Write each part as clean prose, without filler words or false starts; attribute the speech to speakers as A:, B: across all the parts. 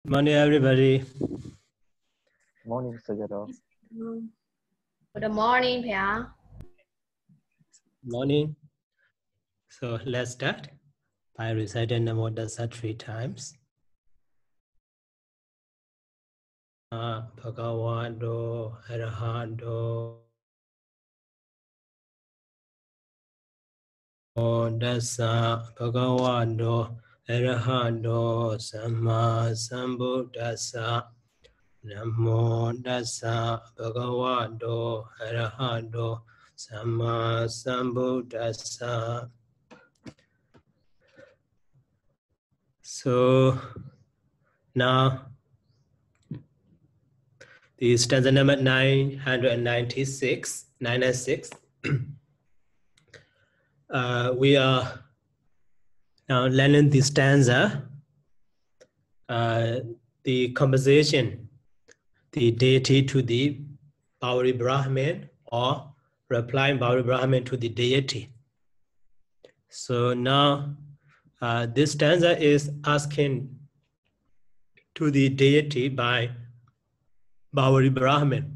A: Morning, everybody.
B: Morning, Sayadaw.
C: Good morning, Pia.
A: Morning. So let's start by reciting Namo Tassa 3 times. Bhagavato Arahato Dassa Bhagavato Arahato Samma Sambuddhassa Namo Tassa Bhagavato Arahato Samma Sambuddhassa. So now the stanza number 996, 996. We are now learning the stanza, the composition, the deity to the Pāḷi Brahmin, or replying Pāḷi Brahmin to the deity. So now this stanza is asking to the deity by Pāḷi Brahmin.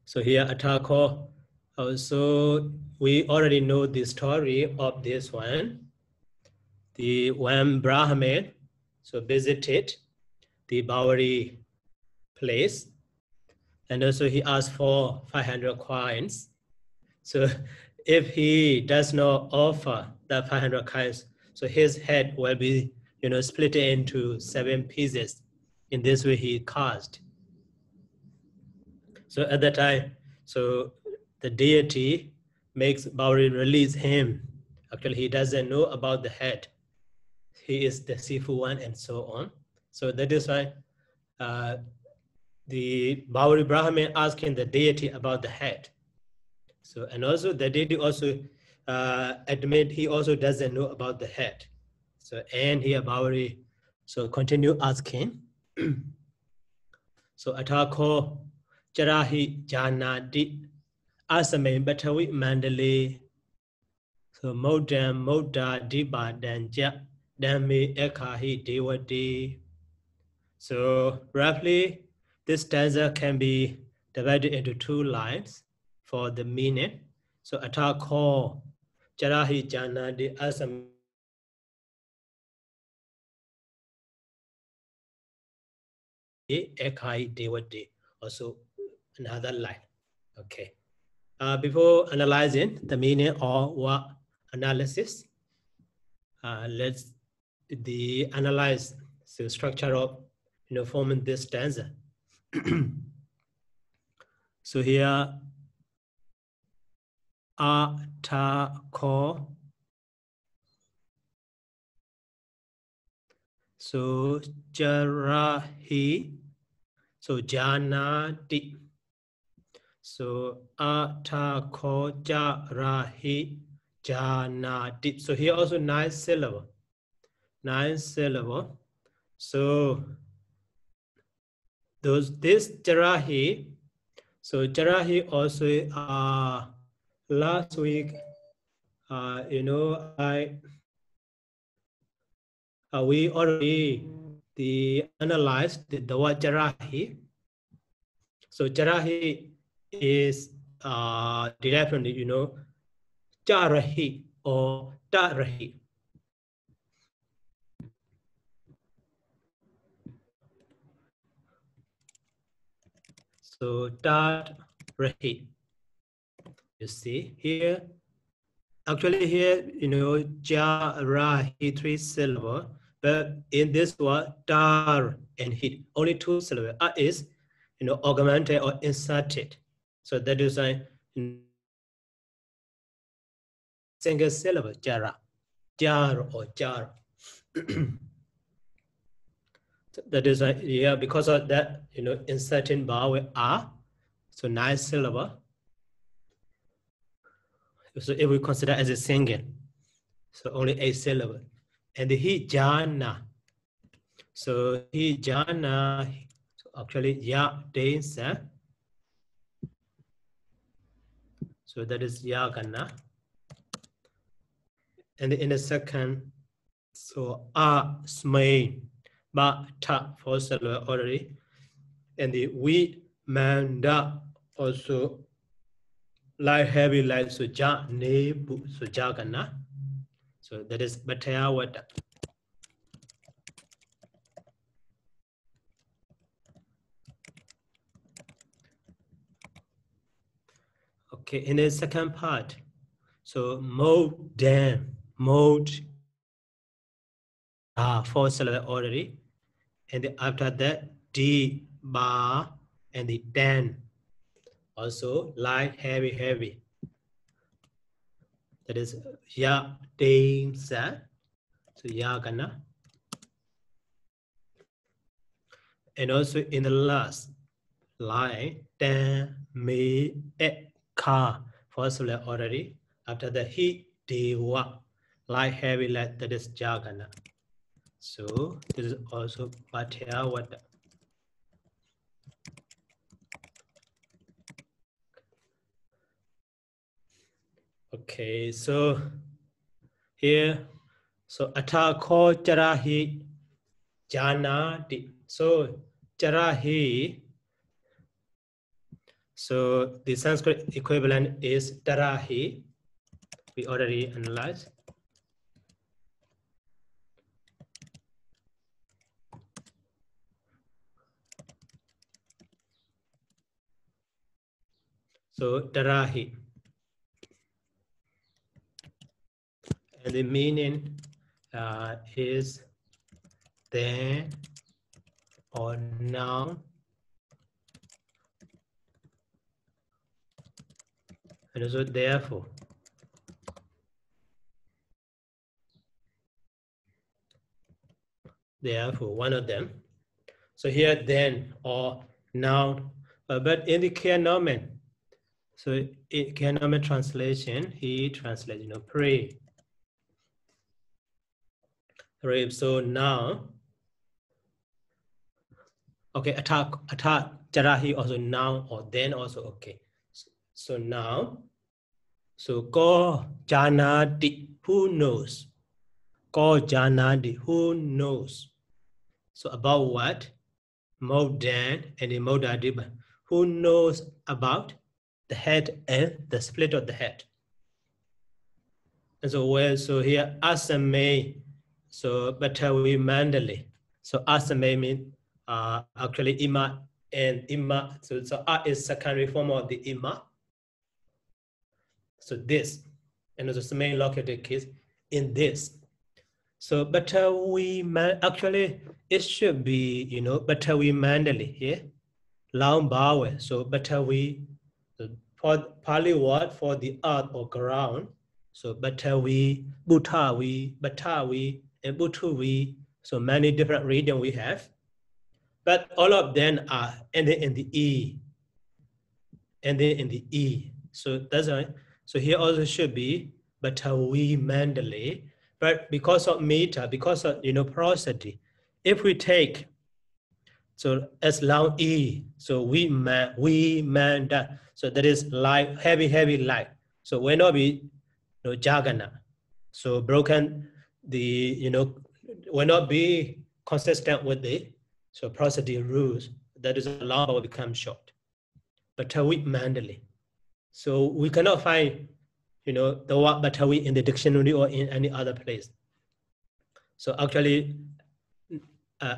A: So here Atako, also we already know the story of this one. The one Brahmin so visited the Pāḷi place, and also he asked for 500 coins. So if he does not offer the 500 coins, so his head will be split into 7 pieces. In this way he caused. So at that time, so the deity makes Pāḷi release him. Actually, he doesn't know about the head. He is the Sifu one and so on. So that is why the Pāḷi Brahmin asking the deity about the head. So, and also the deity also admit he also doesn't know about the head. So, and here Pāḷi so continue asking. So Atako Jarahi Janadi Asame Batawi Mandale. So Modam Moda Diba Danja Dami Ekahi Dewadi. So roughly this stanza can be divided into 2 lines for the meaning. So Atako Jarahi Janadi Asame Ekahi Dewadi. Also another line. Okay. Before analyzing the meaning or what analysis, let's analyze the structure of forming this stanza. So here Atako, so Jarahi, so Janati. So Atako Jarahi Janati. So here also 9 syllable. 9 syllable. So this Jarahi. So Jarahi also last week we already analyzed the word Jarahi. So Jarahi is derived from Jarahi or Tarahi. So Tarahi. You see here. Actually here, Jarahi 3 syllable, but in this word Tar and Hit only 2 syllable is augmented or inserted. So that is a single syllable, Jara, Jar or Jar. That is because of that, inserting bar with R, so 9 syllable. So if we consider as a single, so only 8 syllable. And the he jana. So he jana, so actually ya densa. So that is yagana. And in the second, so a smay ba, ta, four syllable already. And the we, man, da, also light, heavy, light, so ja, ne, bu, so jagana. So that is bataya wata. Okay, in the second part, so mode, dan, mode, four syllable already. And after that, D, ba, and the dan. Also light, heavy, heavy. That is ya, ding, sa. So ya gana. And also in the last line, dan, me, e, ka. First syllable already. After that, he, de, wa. Light, heavy, light. That is jagana. So this is also patya wata. Okay, so here, so ata ko charahi janati. So charahi, so the Sanskrit equivalent is tarahi. We already analyzed. So tarahi. And the meaning is then or now. And also therefore. Therefore, one of them. So here then or now, but in the Kenomen, so in Kenomen translation, he translates, pray. Pray. So now, okay, attack, jarahi also now or then also okay. So now, so ko janadi, who knows? Ko janadi, who knows? So about what? Modan and the modadiba. Who knows about the head and the split of the head? And so well, so here asame, so batawi mandali. So asame means actually ima and ima. So a is secondary form of the ima. So this, and also the main located case in this. So batawi actually it should be batawi mandali here. Long bawe. So batawi for Pāļi word for the earth or ground. So batawi, butawi, batawi, and butuwi. So many different regions we have. But all of them are ending in the E. Ending in the E. So that's right. So here also should be batawi mandali. But because of meter, because of prosody, if we take so as long E, so we man that. So that is light, heavy light. So will not be jagana. So broken the will not be consistent with the prosody rules. That is long will become short. Batawi mandali. So we cannot find the word batawi in the dictionary or in any other place. So actually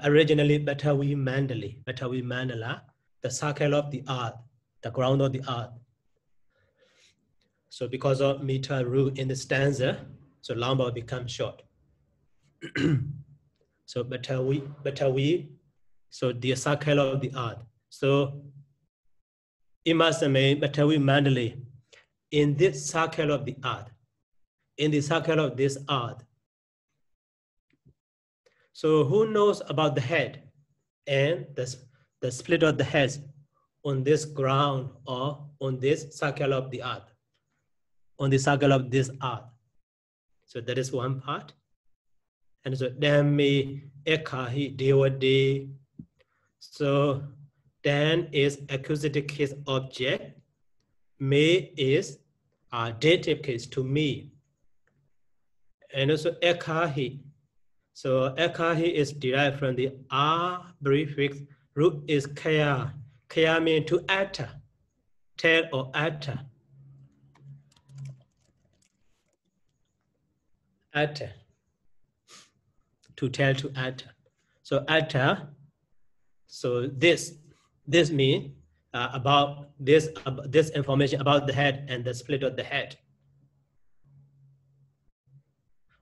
A: originally batawi mandala, the circle of the earth, the ground of the earth. So because of meter rule in the stanza, so long will become short. So batawi, so the circle of the earth. So imasame batawi mandali, in this circle of the earth, in the circle of this earth. So who knows about the head and the split of the heads on this ground or on this circle of the earth, on the circle of this earth? So that is one part. And so dhammi ekahi devade. So dan is accusative case object. Me is dative case to me. And also ekahi. So ekahi is derived from the R prefix. Root is kaya. Kaya means to utter, tell or utter. Utter. To tell, to utter. So utter. So this means about this information about the head and the split of the head.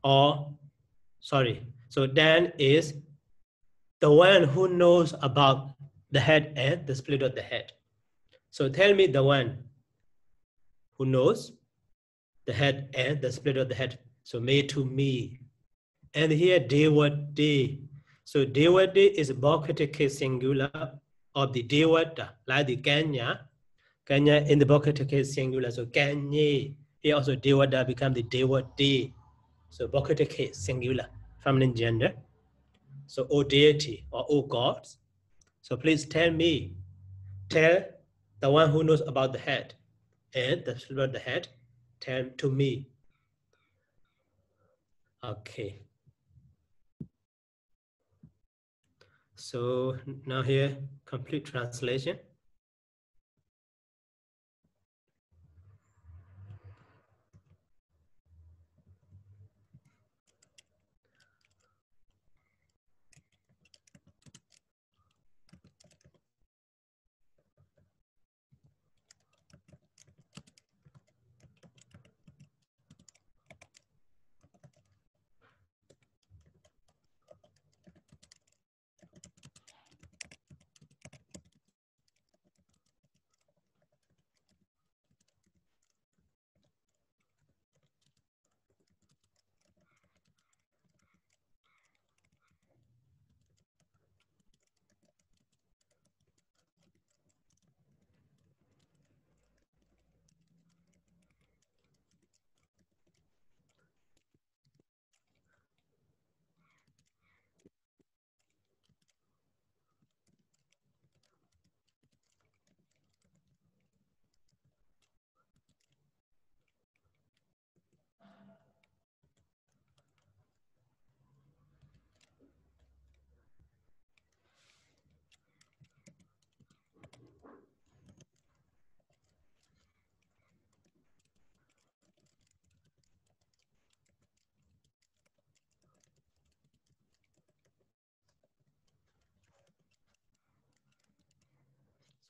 A: Or sorry. So Dan is the one who knows about the head and the split of the head. So tell me the one who knows the head and the split of the head. So me to me. And here Devati. So Devati is vocative case singular of the Devata, like the Kanya. Kanya in the vocative case singular. So Kanye. Here also Devata become the Devati. So vocative case singular, feminine gender. So O deity or O gods. So please tell me, tell the one who knows about the head and the split of the head, tell to me. Okay. So now here, complete translation.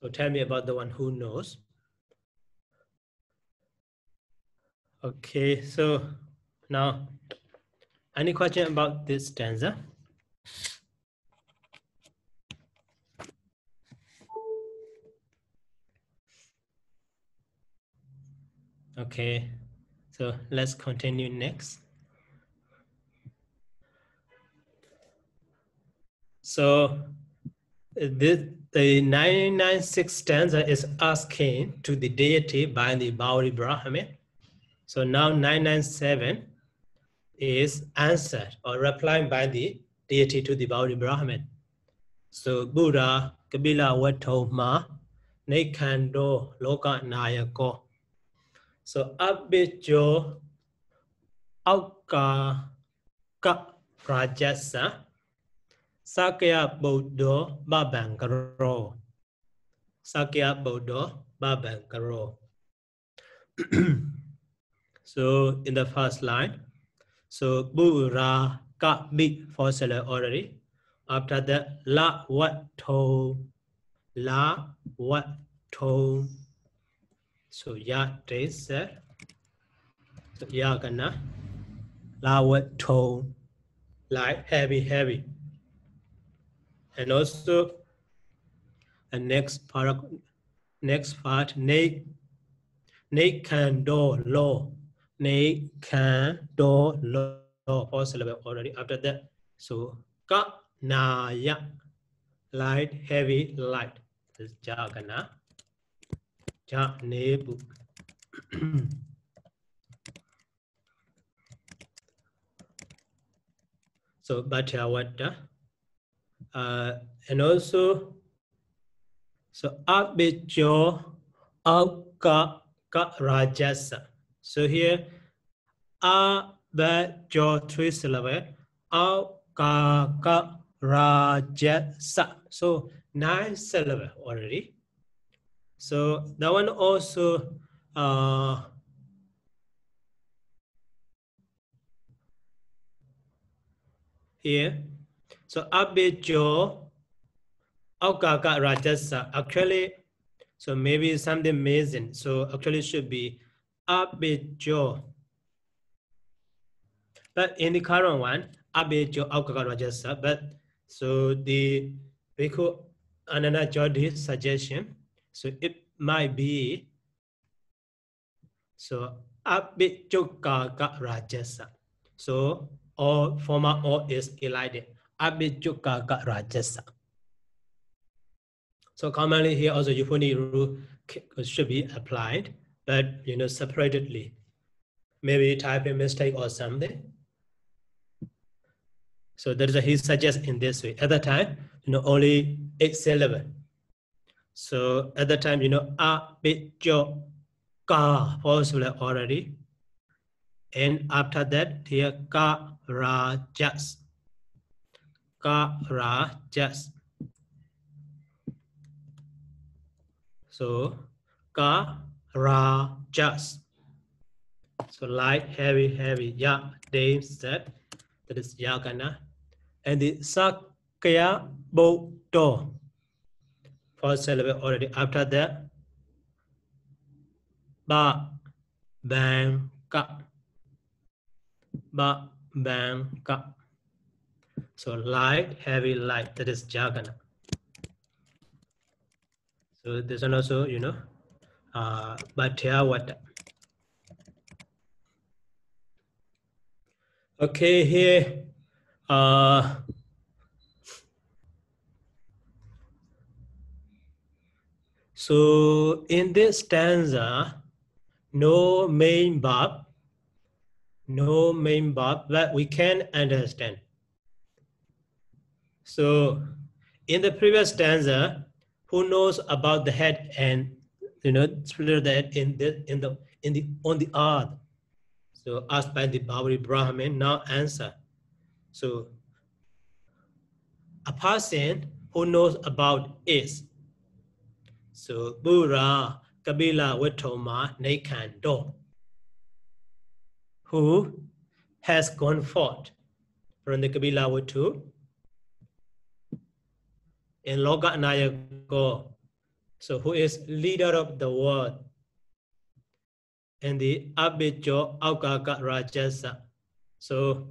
A: So tell me about the one who knows. Okay, so now, any question about this stanza? Okay, so let's continue next. So the 996 stanza is asking to the deity by the Pāḷi Brahmin. So now 997 is answered or replied by the deity to the Pāḷi Brahmin. So Buddha Kabila Wato Ma Nekando Loka Nayako. So Abhijo Auka Ka Rajasa Sakya Buddha Babankaro. Sakya Buddha Babankaro. So in the first line, so Buddha Ka Big for seller already. After that, La What To. La What To. So Ya Tracer. So Ya Kana. La What To. Like heavy. And also the next part ne can do low. Ne can do low. Four syllable already. After that, so ka na ya. Light, heavy, light. This is Jagana. Ja nebu. So Bhattyawata. And also, so Abhijo Auka Rajasa. So here, Abhijo 3 syllable. Kaka Rajasa. So 9 syllable already. So that one also here. So Abijo Aukaka Rajasa. Actually, so maybe something missing. So actually should be Abijo. But in the current one, Abijo Aukaka Rajasa. But so the Bhikkhu Ananda Jodi's suggestion, so it might be so Abhichukaka Rajasa. So all former all is elided. Abhichukaka Rajasa. So commonly here also euphony rule should be applied, but separately. Maybe typing mistake or something. So there is he suggests in this way. At the time, only 8 syllable. So at the time, Abhichukaka possible already. And after that, here ka rajas. Ka rajas. So ka rajas. So light, heavy, ya, day, set. That is yagana. And the sakya bodo. 4 syllable already. After that, ba bang ka. Ba bang ka. So light, heavy, light. That is jagana. So this one also, Bhatyawata. Okay, here, so in this stanza, no main verb, but we can understand. So in the previous stanza, who knows about the head and split the head on the earth? So asked by the Pāḷi Brahmin, now answer. So a person who knows about is. So Buddha Kabila Wetoma Nekando, who has gone forth from the Kabila Wetu in Loka Nayako, so who is leader of the world, and the Abhijo Aukaka Rajasa. So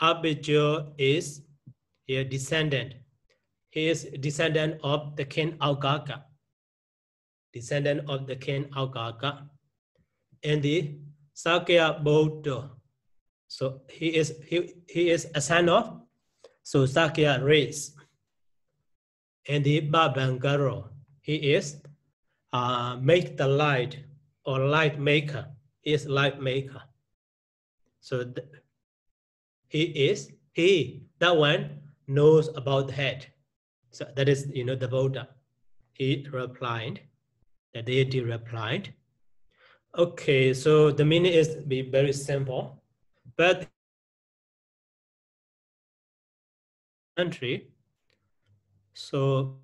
A: Abhijo is a descendant. He is descendant of the king Aukaka. Descendant of the king Aukaka. And the Sakya Bodho. So he is a son of Sakya race. And the Babangaro, he is make the light or light maker. He is light maker. So that one knows about the head. So that is the Buddha. He replied, the deity replied. Okay, so the meaning is be very simple, but country. So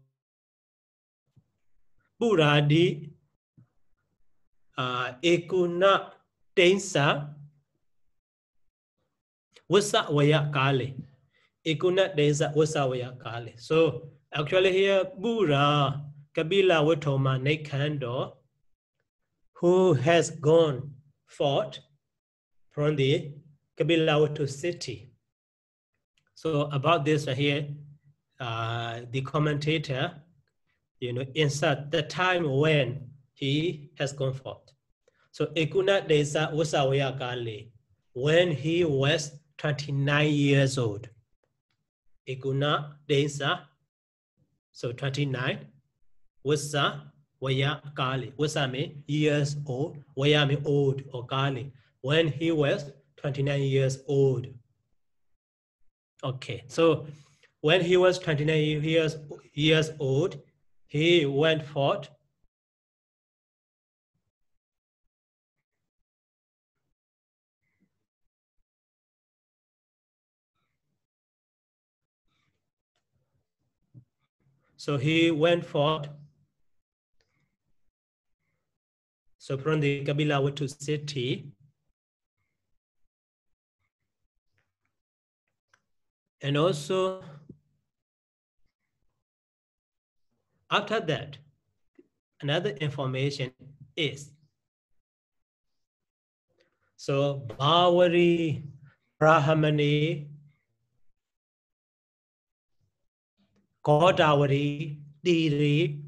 A: Buddha di ekuna tensa wasa waya kali. Ekuna tensa wasa waya kali. So actually here Buddha Kabila Wetoma Nekando, who has gone forth from the Kabila Wetu city. So about this here, the commentator, insert the time when he has gone forth. So Ekuna Desa Usawaya Kali, when he was 29 years old. Ekuna Desa, so 29, Wasa Waya Kali. Wasa means years old, Waya means old or Kali. When he was 29 years old. Okay, so when he was 29 years old, he went forth So he went forth. So from the Kabila to city. And also, after that, another information is, so Bhavari, Brahmani, Godavari, Diri,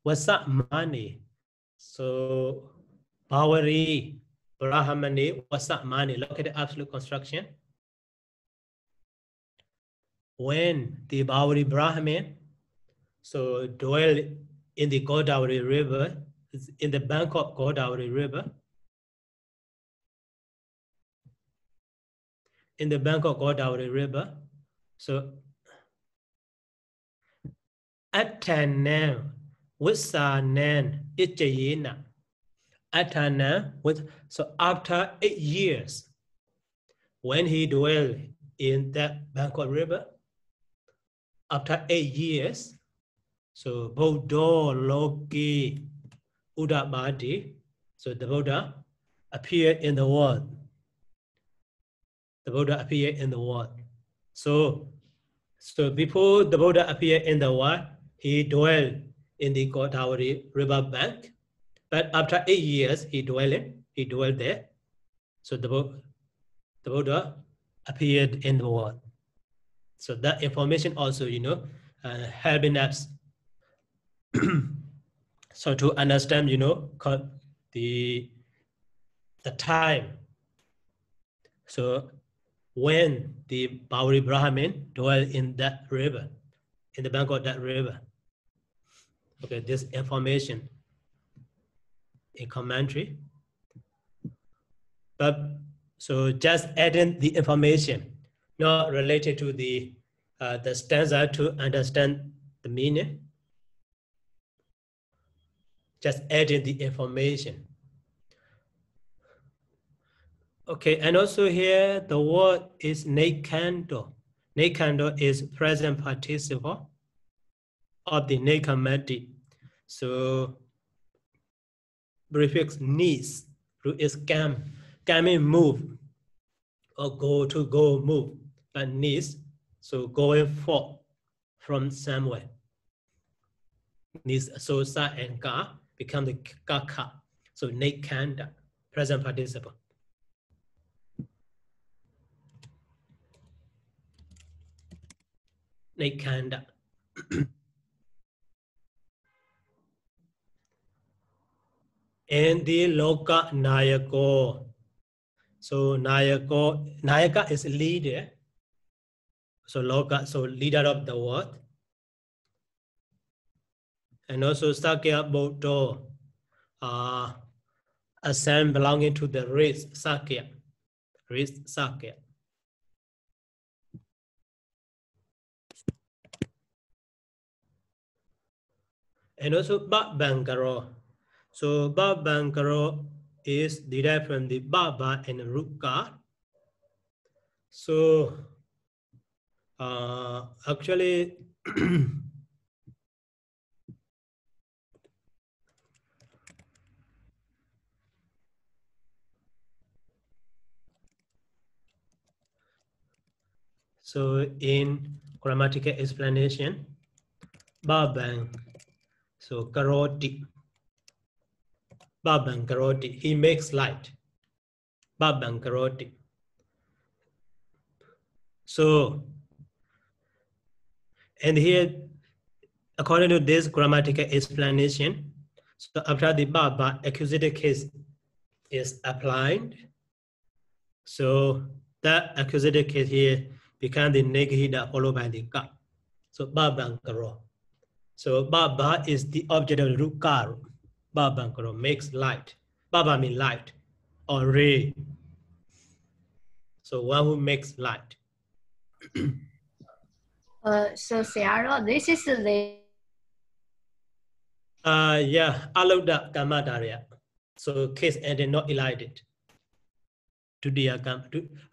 A: Vasamani. So Bhavari, Brahmani, Vasamani. Look at the absolute construction. When the Bhavari Brahmin, so dwell in the Godavari river, in the bank of Godavari river, in the bank of Godavari river, so Atana, Visanan, Ichayena, Atana, with, so after 8 years, when he dwelled in that Bangkok river, after 8 years, so Bodho Loki Udabadi, so the Buddha appeared in the world. The Buddha appeared in the world. So before the Buddha appeared in the world, he dwelled in the Godavari river bank. But after 8 years, he dwelled there. So the Buddha appeared in the world. So that information also, helping us so to understand, the time. So when the Bhavari Brahmin dwelled in that river, in the bank of that river. Okay, this information in commentary. But so just adding the information, not related to the stanza to understand the meaning. Just adding the information. Okay, and also here the word is nekando. Nekando is present participle of the nekamati. So prefix nis is come means move or go move, but nis, so going forth from somewhere. Nis, so sa and ka become the kaka. So nekanda, present participle. Nekanda. And the Loka Nayako. So Nayaka is leader. So Loka, so leader of the world. And also Sakya Bodho, a son belonging to the race Sakya. Race Sakya. And also Babankaro. So Babankaro is derived from the Baba and Ruka. So actually so in grammatical explanation, Babang, so Karoti, Babang Karoti, he makes light. Babang Karoti. So, and here, according to this grammatical explanation, so after the Baba, accusative case is applied. So that accusative case here becomes the negahida followed by the ka. So Babankaro. So Baba is the object of Rukaru. Babankaro makes light. Baba means light or ray. So one who makes light.
C: So Sayadaw, this is the
A: yeah, Alauda Kamadarya. So case ended not elided. Tudiya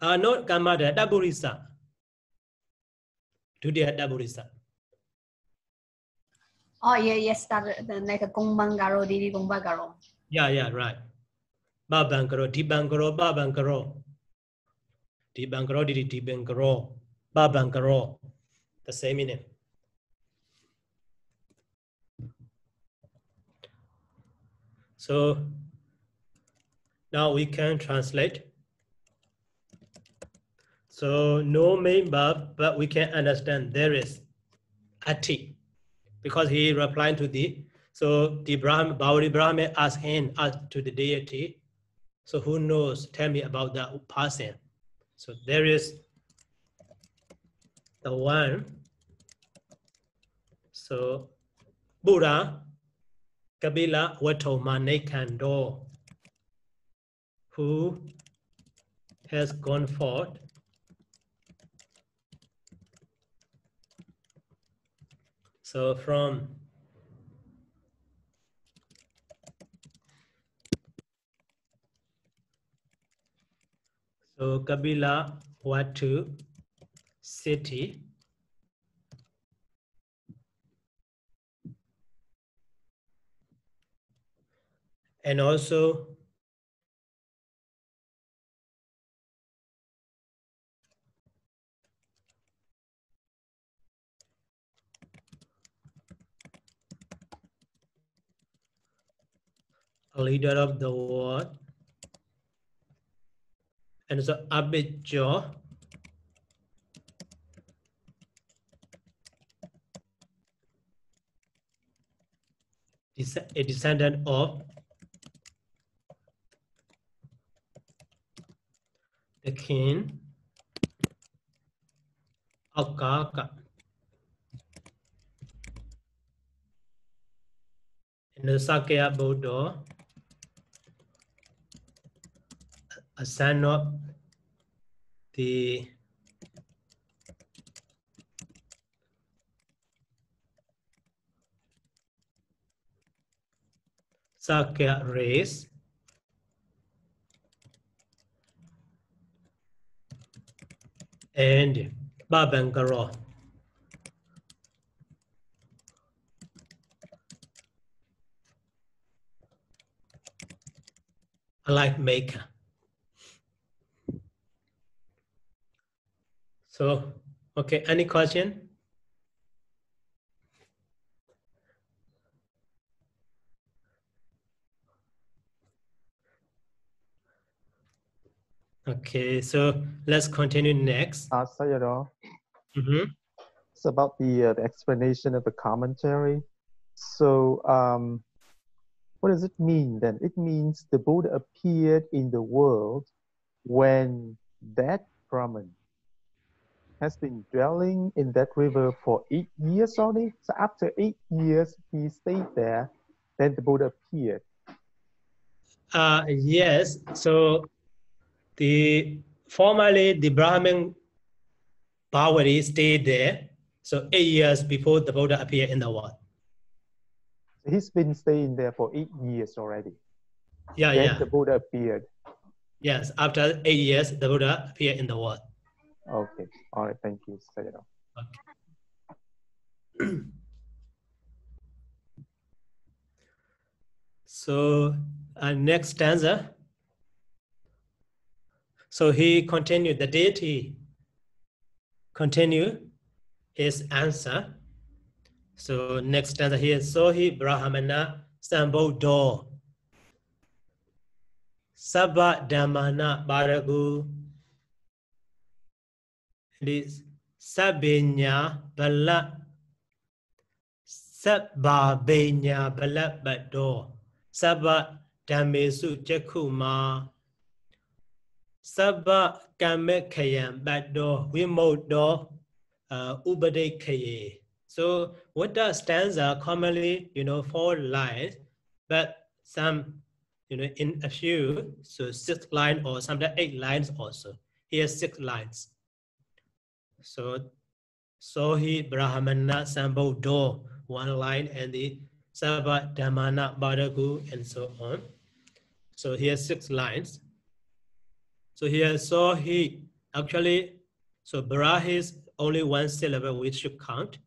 A: not Kamadara, Daburisa. Tudiya Daburisa.
C: Oh, yes, that like a Kongbangaro, Didi Kongbangaro.
A: Yeah, right. Babangaro, Dibangaro, Babangaro. Dibangaro, Didi Dibangaro, Babangaro. The same meaning. So now we can translate. So no main verb, but we can understand there is ati, because he replied to the, so the Pāḷi Brahmin asked him to the deity. So who knows? Tell me about that person. So there is the one. So Buddha Kabila Wato Manekando, who has gone forth so from Kabila Watu city, and also a leader of the world, and so Abidjo, a descendant of the king of Gāthā, and the Sakya Buddha, a son of the Sakya race, and Babangaro, a light maker. So, okay, any question? Okay, so let's continue next.
B: Sayadaw,
A: Mm-hmm.
B: it's about the explanation of the commentary. So, what does it mean then? It means the Buddha appeared in the world when that Brahman has been dwelling in that river for 8 years only. So after 8 years, he stayed there. Then the Buddha appeared.
A: Yes, so formerly the Brahmin Pāḷi stayed there. So 8 years before the Buddha appeared in the world.
B: So he's been staying there for 8 years already.
A: Yeah.
B: The Buddha appeared.
A: Yes, after 8 years, the Buddha appeared in the world.
B: Okay, all right, thank you, Sayadaw.
A: Okay. So next stanza. So he continued, the deity continued his answer. So next stanza here, Sohi Brahmana Sambodho Sabba Dhammana Baragu Sabinya Bala Sabba Benya Bala Bado Sabba Dhammesu Jakuma Sabba Kamekayam Bado Vimodo Ubadekaye. So what does stanza commonly, 4 lines, but some, in a few, so 6 lines or sometimes 8 lines also. Here 6 lines. So Sohi Brahmana Sambodho, 1 line, and the Sabba Dhammana Badagu, and so on. So here 6 lines. So here Sohi, actually, so Barahi is only 1 syllable, which should count.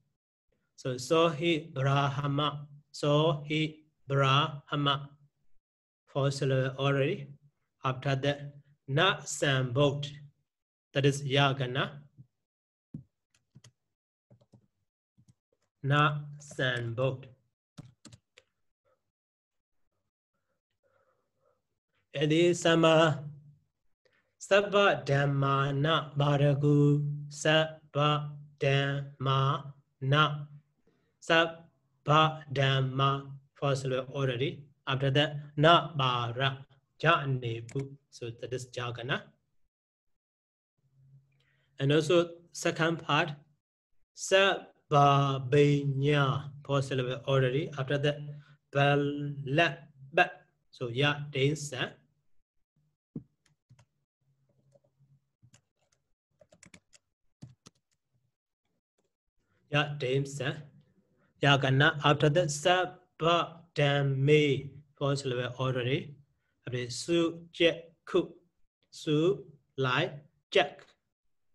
A: So Sohi Brahma. Sohi Brahma. 4 syllable already. After that, Na Sambodh. That is Yagana. Na Sambodh. And the Sama Sabba Dhamma Na Bharagu. Sabba Dhamma Na. Sabba Dhamma. 4 syllable already. After that, Na Bara. Janebu. So that is Jagana. And also second part, Sabba Binya. 4 syllable already. After that, Bala. So Ya Densa. Ya Densa. Yagana. After that, Sabba Dhammi. 4 syllable already. After that, Su Jack Ku. Su light Jack.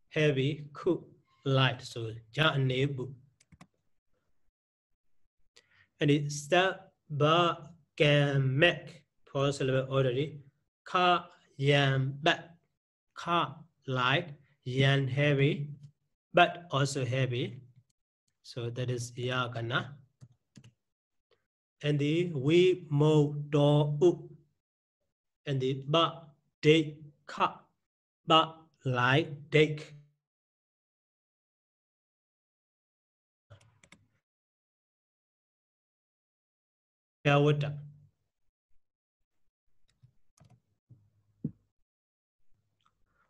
A: Heavy Ku light. So Janebu. And it's Sabba Gamek. 4 syllable already. Ka Yam Bat. Ka light. Yan heavy. But also heavy. So that is Yagana. And the we mo do u. And the ba de ka. Ba light dek. Yawata.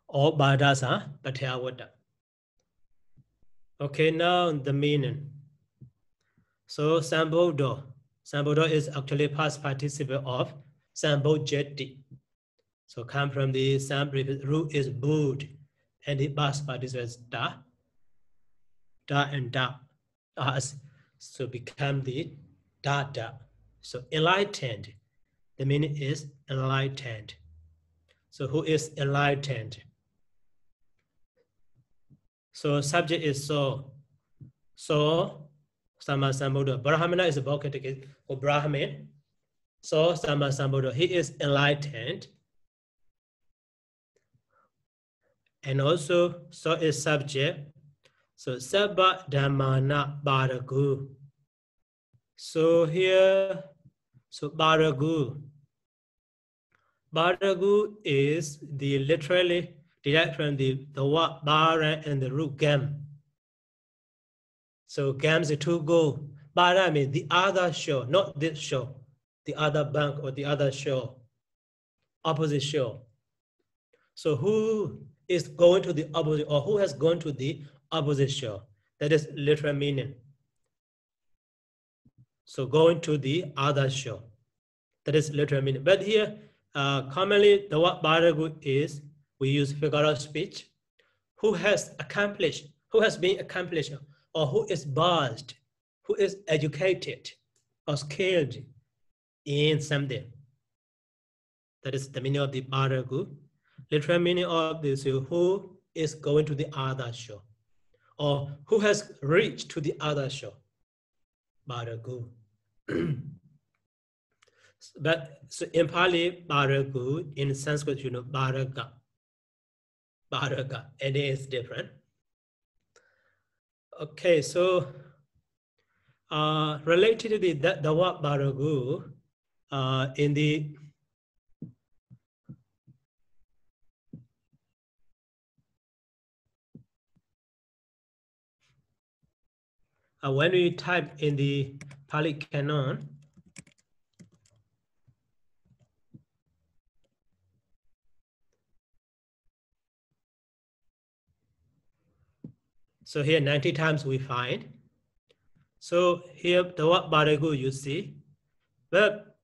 A: Or Badasa, Patyawata. Okay, now the meaning. So Sambodho. Sambodho is actually past participle of Sambojeti. So come from the Sam root is Bod, and the past participle is Da. Da and Da. As so become the Da. So enlightened. The meaning is enlightened. So who is enlightened? So subject is so. So Sama Sambuddha. Brahmana is a Bhakti for Brahmin. So Sama Sambuddha, he is enlightened. And also so is subject. So Sabba Dhammana Bharagu. So here, so Bharagu. Bharagu is the literally derived from the word bara and the root gam. So gams are to go. Bara means the other shore, not this shore. The other bank or the other shore. Opposite shore. So who is going to the opposite, or who has gone to the opposite shore? That is literal meaning. So going to the other shore. That is literal meaning. But here, commonly the word Bharagu is, we use figure of speech. Who has accomplished, who has been accomplished, or who is versed, who is educated or skilled in something. That is the meaning of the Bharagu. Literal meaning of this is who is going to the other shore, or who has reached to the other shore. Bharagu. But so in Pāli, Bharagu, in Sanskrit, you know, Bharaga. Bharaga, and it is different. Okay, so related to the word Bharagu, in the when we type in the Pāli Canon, so here 90 times we find. So here the word Bharagu you see. But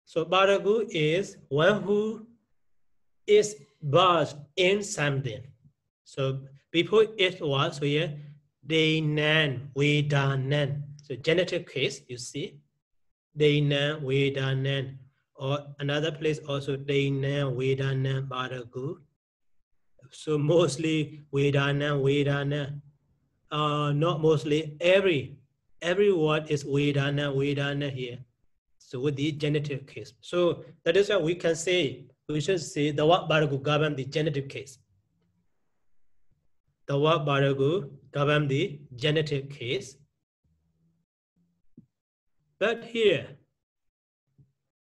A: so Bharagu is one who is versed in something. So before it was here, Deinan, Vedanan. So genitive case, you see. Deinan, Vedanan. Or another place also Deinan, Vedanan, Bharagu. So mostly Vedana. Not mostly, every every word is Vedana here. So with the genitive case. So that is why we can say, we should say the word Baragu govern the genitive case. The word Baragu govern the genitive case. But here,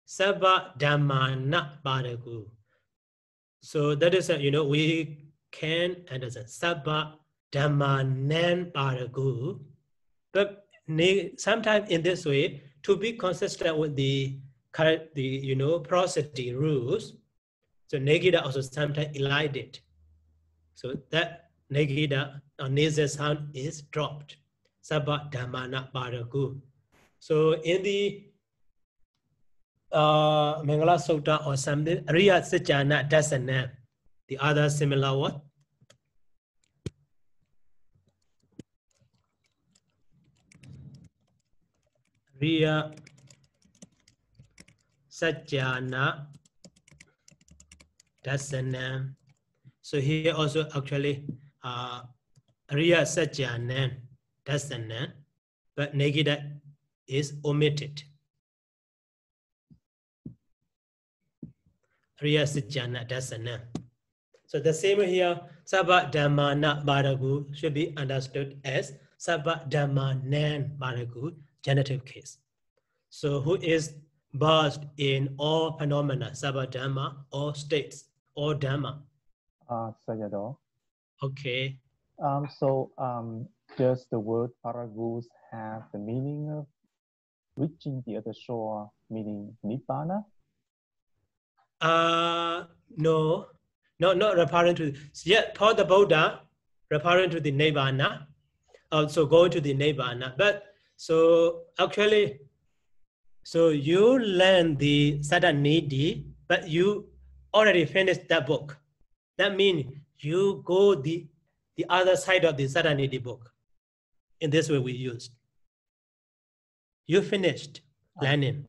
A: Sabba Dhammana Baragu. So that is, we can understand Sabba Dhammanan Baragu. But sometimes in this way, to be consistent with the prosody rules, so Negida also sometimes elided. So that Negida or nasal sound is dropped. Sabba Dhammana Baragu. So in the Mangala Sutta or something, Riya Sijana Dasana, the other similar word. Riya Sajjana Dasana. So here also actually Riya Sajjana Dasana, but Negida is omitted. Riya Sajjana Dasana. So the same here, Sabba Dhammana Baragu should be understood as Sabba Dhammanan Baragu, genitive case. So who is versed in all phenomena, Sabba Dhamma, all states, all Dhamma?
B: Sayadaw.
A: Okay.
B: Does the word Baragus have the meaning of reaching the other shore, meaning Nibbana?
A: No, not referring to, yet for the Buddha, referring to the Nibbana, also going to the Nibbana. But so actually, so you learn the Sadanidhi, but you already finished that book. That means you go the other side of the Sadanidhi book. In this way we used. You finished learning.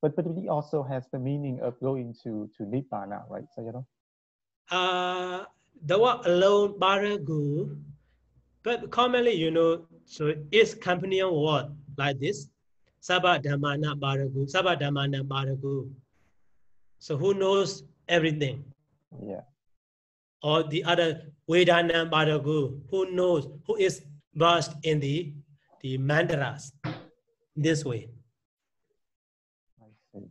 B: But it also has the meaning of going to Nibbana, right, Sayadaw?
A: The word alone, Baragu, but commonly, so it's companion word like this. Sabba Dhammana Baragu, Sabba Dhammana Baragu. So who knows everything?
B: Yeah.
A: Or the other Vedana Baragu, who knows, who is versed in the mantras this way.
B: I see.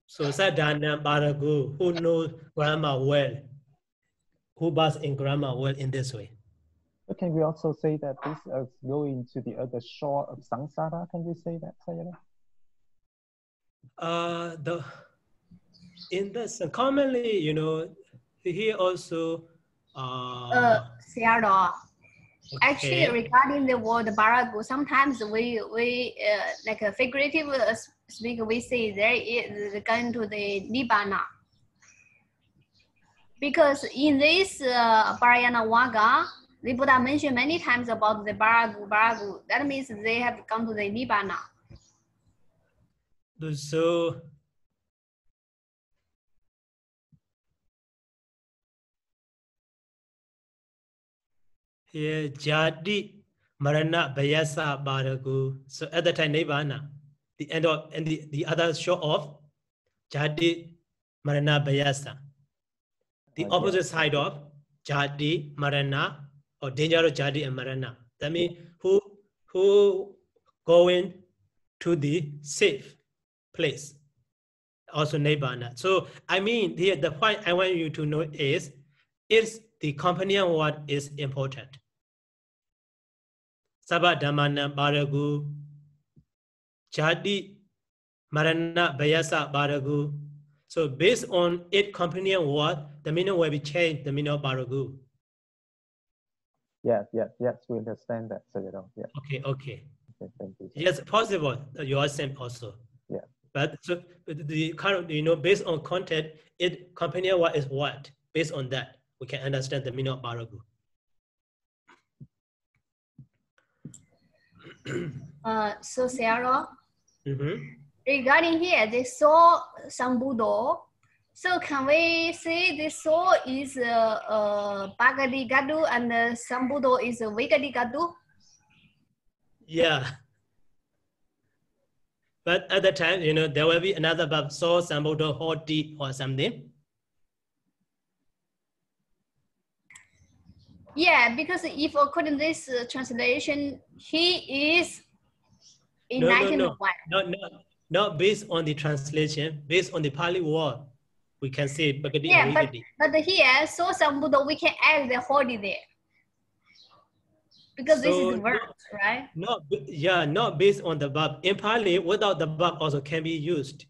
A: So Sadhana Baragu, who knows grammar well, who versed in grammar well in this way.
B: But can we also say that this is going to the other shore of samsara? Can we say that, Sayadaw?
A: In this commonly, here also.
C: Sayadaw.
A: Okay.
C: Actually, regarding the word Baragu, sometimes we like a figurative speak, we say there is going to the Nibbana. Because in this Parayana Vaga, the Buddha mentioned many times about the Baragu. That means they have come to the Nibbana.
A: So here Jadi Marana Bayasa Baragu. So at the time Nibbana, the end of and the other show of Jadi Marana Bayasa. The opposite side of Jadi Marana or danger of Jadi and Marana. That means who going to the safe place, also Nibbana. So I mean here the point I want you to know is the companion word is important. Sabba Dhammana Baragu, Jadi Marana Bayasa Baragu. So based on its companion word, the meaning will be changed, the meaning of Baragu.
B: Yes, we understand that, Sayadaw. Yeah.
A: Okay.
B: Thank you.
A: Yes, possible. You are same also.
B: Yeah.
A: But so the current, based on content, it companion word is what? Based on that, we can understand the meaning of Baragu.
C: So Sayadaw, regarding here, the soul Sambuddho. So can we say the soul is Bhagadi Gadu and the Sambuddho is Vigadi Gadu?
A: Yeah. But at the time, you know, there will be another verb, so sambuddho hoti or something.
C: Yeah, because if according to this translation, he is enlightened one.
A: Not based on the translation, based on the Pali word, we can say Bhagati
C: Yeah,
A: and Vikati.
C: but here, so sambuddho, we can add the hoti there. Because so, this is the verb, right?
A: Not based on the verb. In Pali, without the verb also can be used.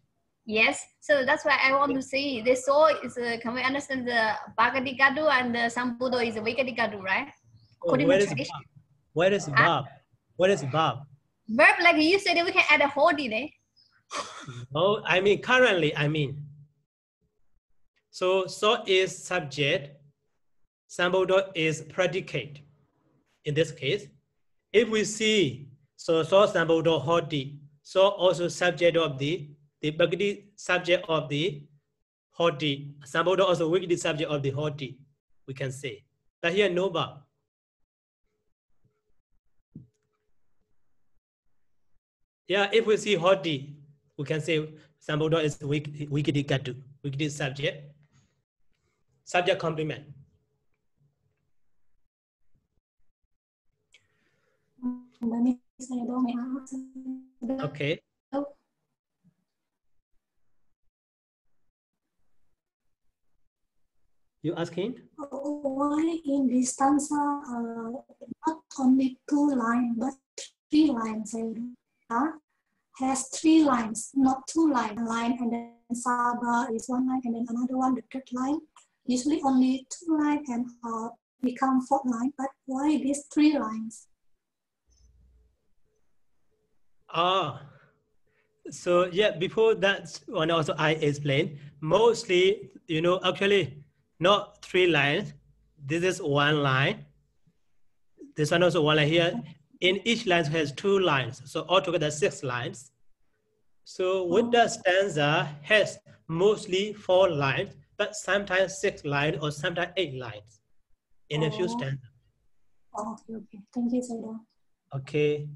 C: Yes, so that's why I want to say the so is can we understand the Bhagati Gadu and the sambuddho is a Vikati Gadu, right?
A: So where is verb? Where is verb? What is verb?
C: Verb, like you said, we can add a hoti there.
A: No, I mean currently. I mean. So is subject. Sambuddho is predicate. In this case, if we see so sambuddho hoti, so also subject of the Bhagati subject of the hoti, sambuddho also Vikati subject of the hoti, we can say. But here no verb. Yeah, if we see hoti, we can say sambuddho is Vikati gatu, Vikati subject. Subject complement. Okay. You asking?
D: Why in this stanza not only 2 lines but 3 lines? Has 3 lines, not 2 lines. A line and then Saba is 1 line and then another one, the 3rd line. Usually only 2 lines and become 4th line. But why these 3 lines?
A: So yeah, before that one also I explained, mostly, you know, actually not 3 lines. This is 1 line. This one also 1 line here. In each line has 2 lines. So altogether 6 lines. So with the stanza has mostly 4 lines, but sometimes 6 lines or sometimes 8 lines in a few stanzas.
D: Okay. Thank you, Sayadaw.
A: Okay.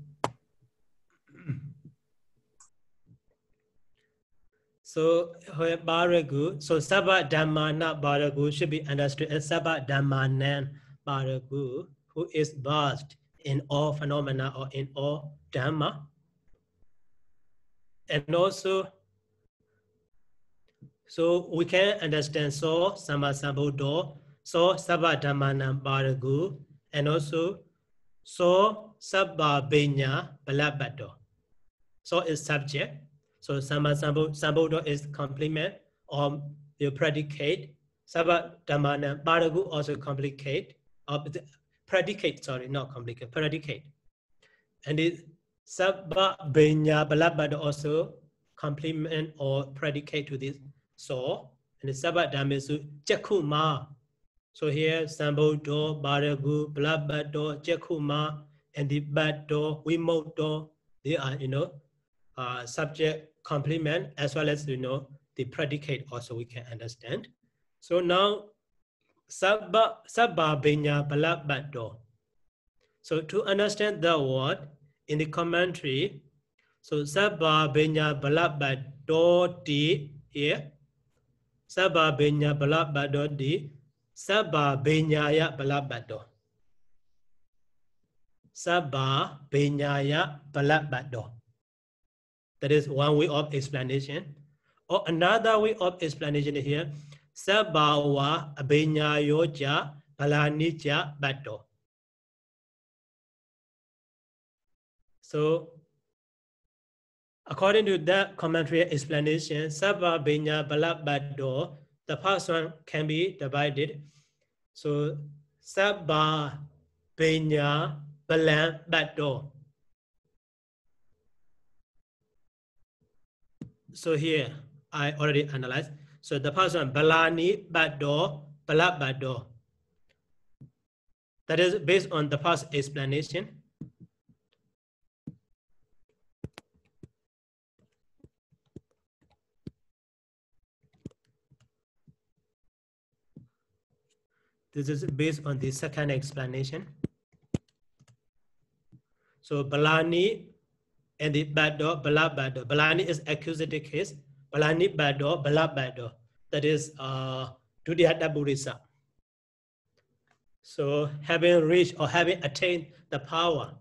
A: So Baragu, so Sabba Dhammana Baragu should be understood as Sabba Dhammanan Baragu, who is vast in all phenomena or in all Dhamma. And also, so we can understand so Sama Sambuddho, so Sabba Dhammana Baragu, and also so Sabba Benya Balabado. So is subject. So Sama Sambuddho is complement or the predicate. Sabba Dhammana Baragu also complicate. Predicate, sorry, not complicate, predicate. And it Sabba Benya Balabado also complement or predicate to this so. And the Sabba Dhammesu Jakuma. So here Sambuddho, Baragu, Balabado, Jakuma, and the Bado, Vimoto, they are, you know, subject complement as well as, you know, the predicate also we can understand. So now Sabba Benya Balabado. So to understand the word in the commentary, so Sabba Benya Balabado di here, Sabba Benya Balabado di, Sabba Benyaya Balabado. Sabba Benyaya Balabado. That is one way of explanation. Or another way of explanation here, Sabbawa Abhinyayoja Balanija Bado. So, according to that commentary explanation, Sabba Benya Balabado, the first one can be divided. So, Sabba Benya Balabado. So here, I already analyzed. So the first one, Balani Bado, Balabado. That is based on the first explanation. This is based on the second explanation. So Pāḷi and the bado, bala bado. Pāḷi is accusative case. Pāḷi bado, bala bado. That is Dudiyata Buddhisa. So having reached or having attained the power.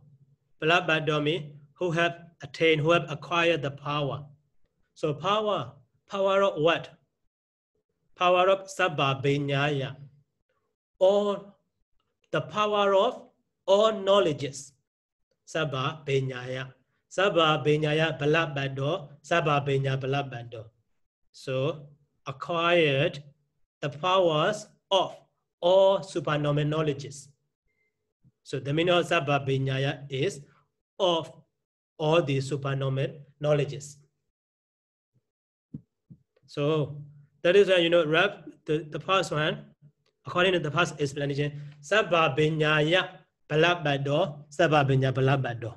A: Bala bado means who have attained, who have acquired the power. So power of what? Power of Sabba Benyaya. All the power of all knowledges. Sabba Benyaya. Sabba Benyaya Balabado. Sabba Benya Balabado. So acquired the powers of all supernormal knowledges. So the meaning of Sabba Benyaya is of all the supernormal knowledges. So that is why, the first one, according to the first explanation, Sabba Benyaya Balabado, Sabba Benya Balabado.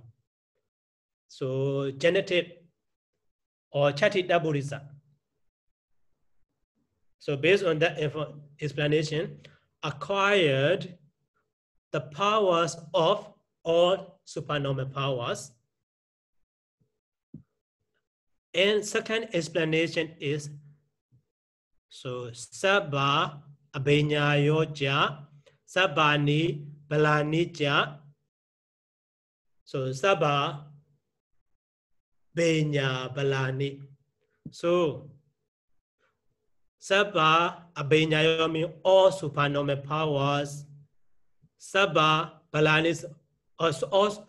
A: So genitive or Chatita Buddhisa. So based on that explanation, acquired the powers of all supernormal powers. And second explanation is, so Sabba Abhenyayoja, Sabbani Balanija. So Sabba Benya Balani. So Sabba Abhenyayo means all supernormal powers. Sabba Balani also,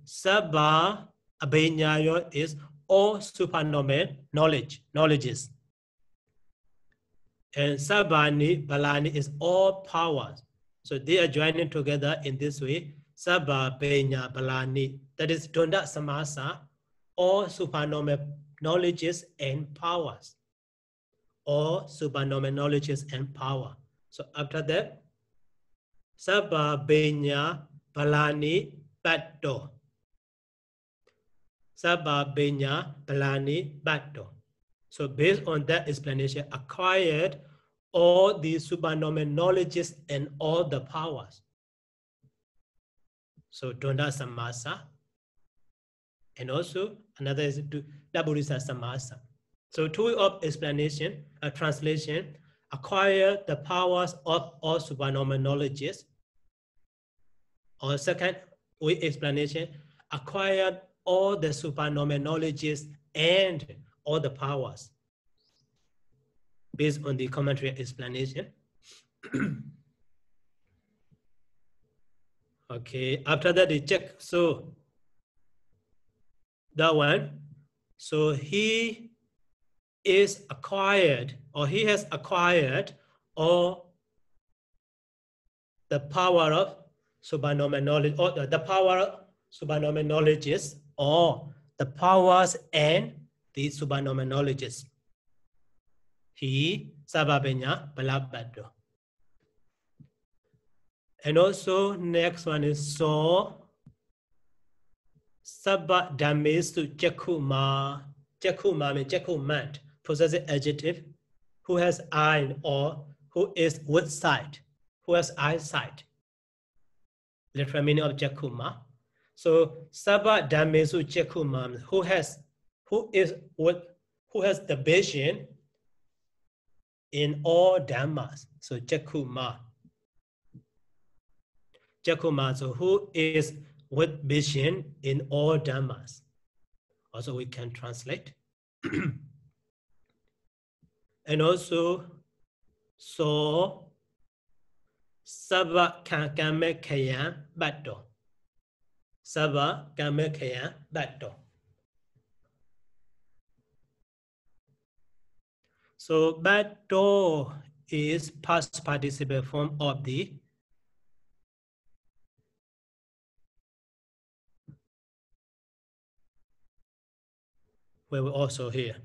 A: Sabba Abhenyayo is all supernormal knowledges. And Sabbani Balani is all powers. So they are joining together in this way. Sabba Benya Balani. That is Donda Samasa, all supernormal knowledges and powers. All supernormal knowledges and power. So after that, Sabba Benya Balani Batto. Sabba Benya Balani Batto. So based on that explanation, acquired all the supernormal knowledges and all the powers. So Donda Samasa. And also another is Daburisa Samasa. So two of explanation, a translation, acquire the powers of all supernormal knowledges. Or second way explanation, acquire all the supernormal knowledges and all the powers. Based on the commentary explanation. Okay, after that they check. So that one, so he is acquired, or he has acquired all the power of supernormal knowledge, or the power of supernormal knowledges, or the powers and the supernormal knowledges. He Sababenya Balabado. And also next one is so Sabba Damesu Jakuma. Jakuma means Jakuman, possessive adjective, who has eye or who is with sight, who has eyesight. Literal meaning of Jakuma. So Sabba Damesu Jakuma, who has the vision in all dhammas. So Jakuma. Jakuma, so who is with vision in all dhammas. Also we can translate. And also, so Sabba Kamekaya Batto. Sabba Kamekaya Batto. So Batto is past participle form of the where we also here.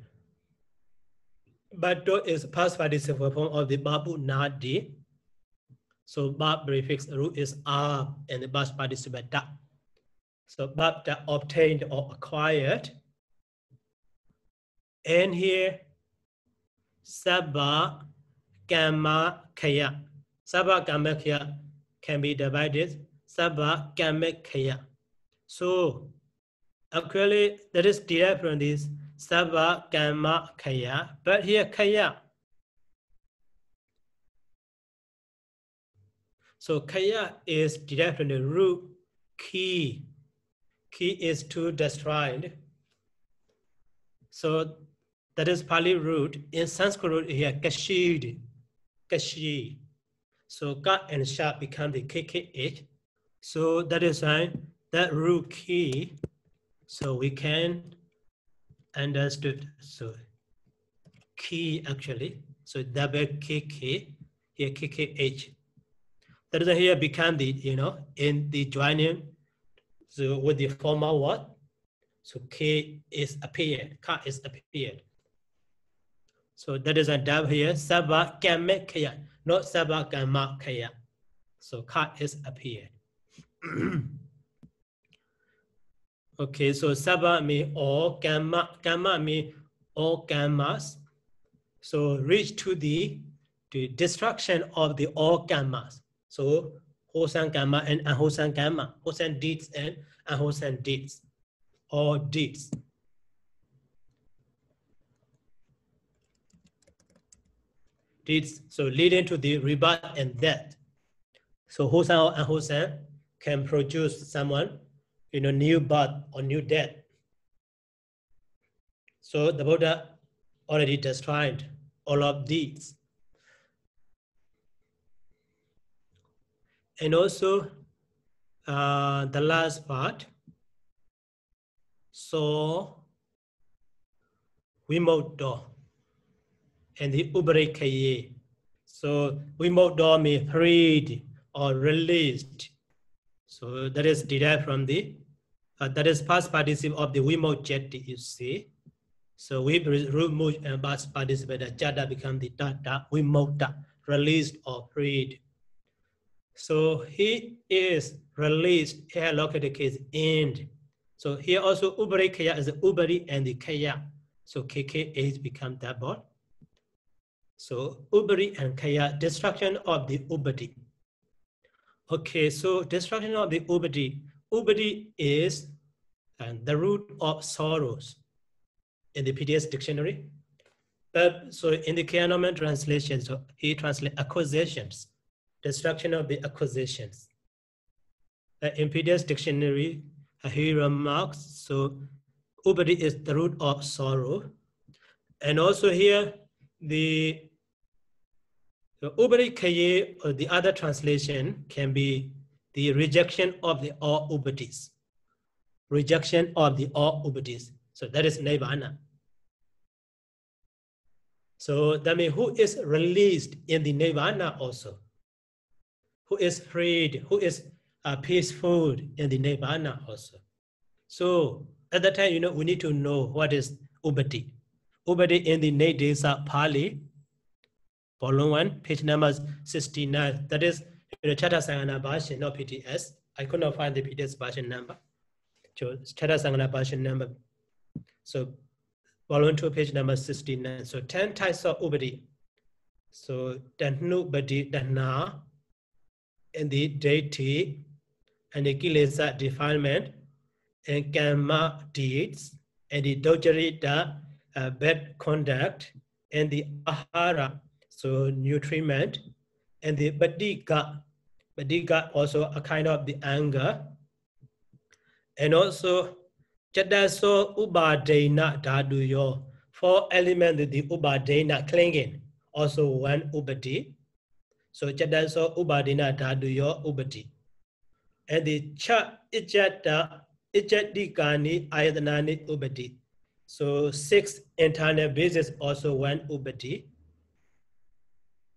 A: Batto is past participle form of the Babu Nadi. So Bab prefix root is R and the past participle da. So Bab that obtained or acquired. And here Sabba Gamma Kaya. Sabba Gamma Kaya can be divided. Sabba Gamma Kaya. So actually that is derived from this Sabba Kamma Kaya, but here Kaya. So Kaya is derived from the root ki. Ki is to destroy. So that is Pāli root. In Sanskrit root here, kashid, kashi. So ka and sha become the kkh. So that is why that root ki. So we can understood. So ki actually. So double kk here kkh. That is why here become the in the joining. So with the formal word. So k is appeared. Ka is appeared. So that is a dab here, Sabba Kamme Kaya, not Sabba Kamma Kaya. So ka is appeared. Okay, so Sabba means all, Kamma means all Kammas. So reach to the destruction of the all Kammas. So Hosan Kamma and Ahosan Kamma, Hosan deeds and Ahosan deeds, all deeds. Deeds, so leading to the rebirth and death. So Hosan and Hosan can produce someone, new birth or new death. So the Buddha already destroyed all of these. And also the last part, so Vimoddo and the Ubarikaye. So Vimoddo means freed or released. So that is derived from the, that is past participle of the Vimojjati, you see. So we remove and past participle, the Jada become the Tata, Vimodda, released or freed. So he is released, here look at the case, end. So here also Ubari Kaya is the Ubari and the Kaya. So KKH become double. So Ubari and Kaya, destruction of the Ubari. Okay, so destruction of the Ubadi. Ubadi is the root of sorrows in the PDS dictionary. So in the Kianoman translation, so he translates accusations, destruction of the accusations. In PDS dictionary, he remarks, so Ubadi is the root of sorrow. And also here, the Ubadi Kaye, or the other translation, can be the rejection of the all Ubadis. Rejection of the all Ubadis. So that is Nirvana. So that means who is released in the Nirvana also? Who is freed? Who is peaceful in the Nirvana also? So at that time, we need to know what is Ubadi. Ubadi in the Nedesa Pāli, volume 1, page number 69. That is the Chata Sangana version, not PTS. I could not find the PTS version number. So Chata Sangana version number. So volume 2, page number 69. So 10 types of Ubadi. So Danu Badi Dana, and the deity, and the Kilesa defilement, and Kamma deeds, and the Dojarita bad conduct, and the Ahara, so nutriment, and the Badika. Badika also a kind of the anger, and also Jadaso Ubadena Daduyo, 4 elements the Ubadena clinging, also one Ubadi. So Jadaso Ubadena Daduyo Ubadi. And the Cha Ijata Ijadikani Ayadanani Ubadi. So 6 internal bases, also one Ubadi.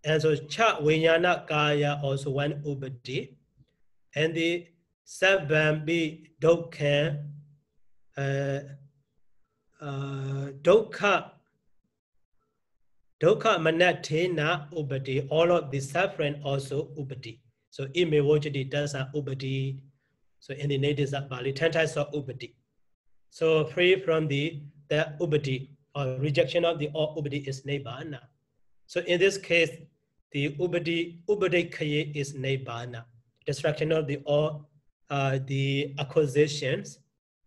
A: And so Cha Vinyana Kaya, also one Ubadi. And the 7 be Dokha, Dokha Manatena Ubadi, all of the suffering also Ubadi. So Imewojadi does a Ubadi. So in the natives of Pāli, 10 types of Ubadi. So free from the Ubadi or rejection of the all Ubadi is Nibbana. So in this case, the Ubadi Kaye is Nibbana, destruction of the all the accusations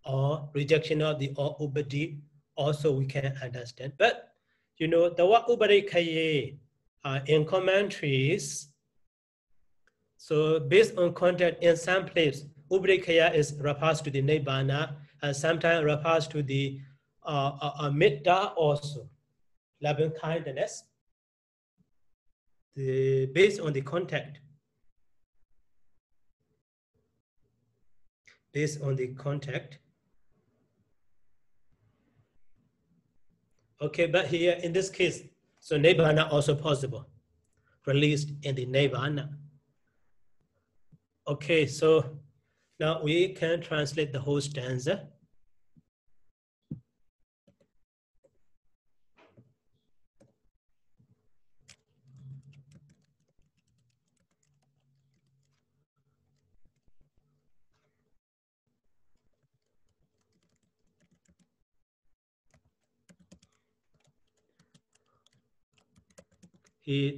A: or rejection of the or ubadi, also we can understand. But you know, the word ubadikaye in commentaries, so based on content in some place, ubadikaya is refers to the nibbana and sometimes refers to the mitta also, loving kindness. Based on the context. Based on the context. Okay, but here in this case, so nibbana also possible, released in the nibbana. Okay, so now we can translate the whole stanza.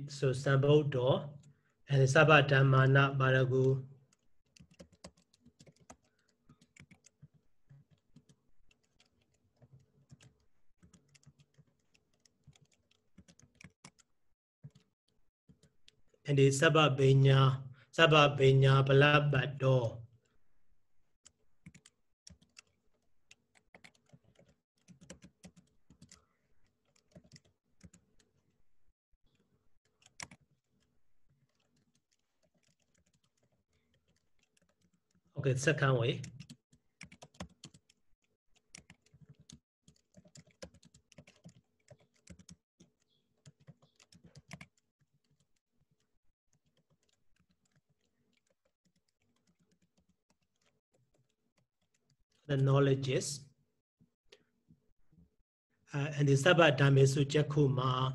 A: So Sambodho and Sabba Dhammana Baragu. And the Sabba Benya Balabado. Okay, second way. The knowledges. And the Sabba Dhamesu Jakuma,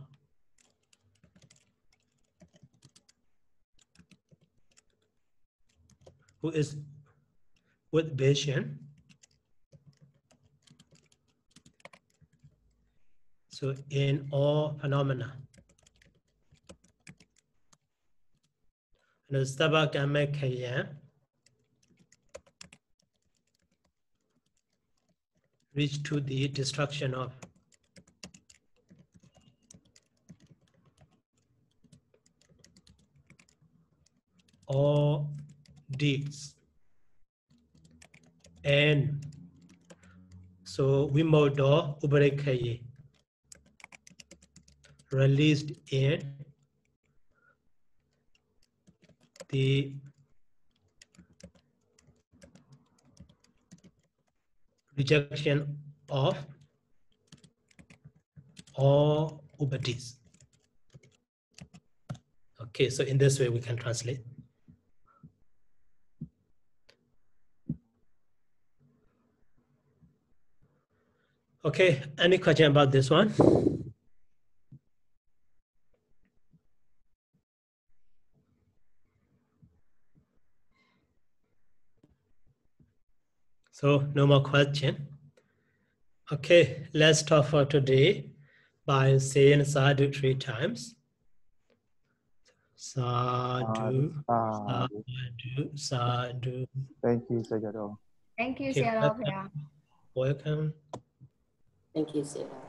A: who is with vision. So in all phenomena. And the Sabba Gamekaya reach to the destruction of all deeds. And so Vimodo Ubarekaye released in the rejection of all ubadis. Okay, so in this way we can translate. Okay, any question about this one? So no more question. Okay, let's stop for today by saying sadhu 3 times. Sadhu, sadhu, sadhu.
B: Thank you, Sayadaw.
C: Thank you,
A: Okay,
C: Sayadaw.
A: welcome.
E: Thank you, Sayadaw.